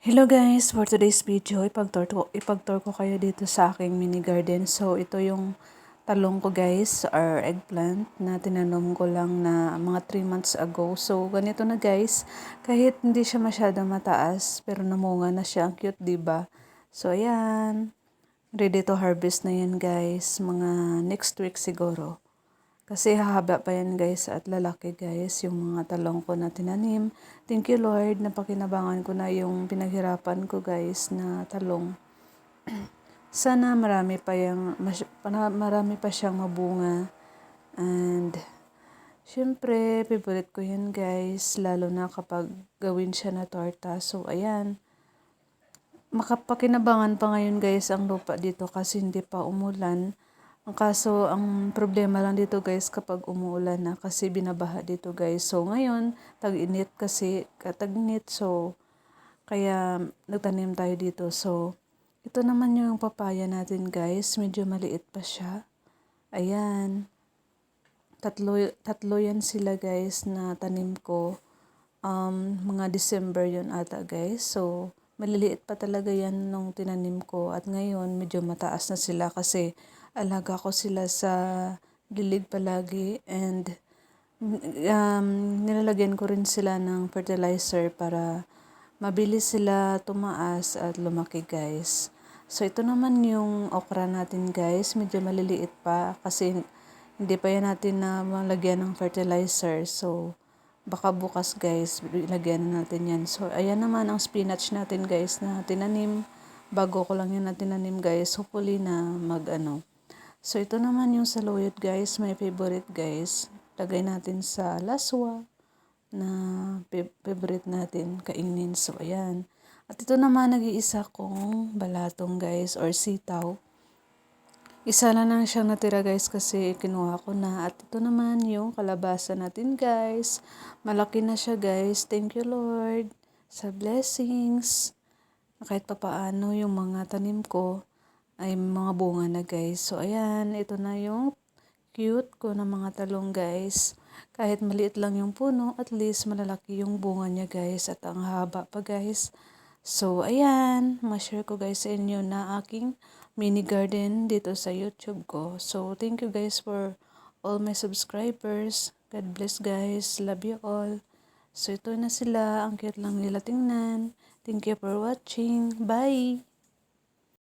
Hello guys, for today's video, ipag-tour ko kayo dito sa aking mini garden. So ito yung talong ko guys, or eggplant na tinanom ko lang na mga 3 months ago. So ganito na guys, kahit hindi siya masyadong mataas, pero namunga na siya. Ang cute, 'di ba? So ayan, ready to harvest na yan guys, mga next week siguro. Kasi hahaba pa yan guys at lalaki guys yung mga talong ko na tinanim. Thank you Lord, napakinabangan ko na yung pinaghirapan ko guys na talong. Sana marami pa siyang mabunga. And syempre, favorite ko yan guys, lalo na kapag gawin siya na torta. So ayan, makapakinabangan pa ngayon guys ang lupa dito kasi hindi pa umulan. Ang kaso, ang problema lang dito guys kapag umuulan na kasi binabaha dito guys. So ngayon, tag-init kasi, katag-init. So, kaya nagtanim tayo dito. So, ito naman yung papaya natin guys. Medyo maliit pa siya. Ayan. Tatlo yan sila guys na tanim ko. Mga December yun ata guys. So, maliliit pa talaga yan nung tinanim ko. At ngayon, medyo mataas na sila kasi alaga ko sila sa dilig palagi. And nilalagyan ko rin sila ng fertilizer para mabilis sila tumaas at lumaki guys. So, ito naman yung okra natin guys. Medyo maliliit pa kasi hindi pa yan natin na malagyan ng fertilizer. So, baka bukas guys, ilagyan na natin yan. So, ayan naman ang spinach natin guys na tinanim. Bago ko lang yan na tinanim guys. Hopefully na So, ito naman yung saluyot guys. My favorite guys. Lagay natin sa laswa na favorite natin kainin. So, ayan. At ito naman nag-iisa kong balatong guys or sitaw. Isa na lang siyang natira guys kasi kinuha ko na. At ito naman yung kalabasa natin guys. Malaki na siya guys. Thank you Lord sa blessings. Kahit papaano yung mga tanim ko ay mga bunga na guys. So ayan, ito na yung cute ko na mga talong guys. Kahit maliit lang yung puno, at least malalaki yung bunga niya guys. At ang haba pa guys. So ayan, ma-share ko guys sa inyo na aking mini garden dito sa YouTube ko. So thank you guys for all my subscribers. God bless guys. Love you all. So ito na sila. Ang cute lang nila tingnan. Thank you for watching. Bye!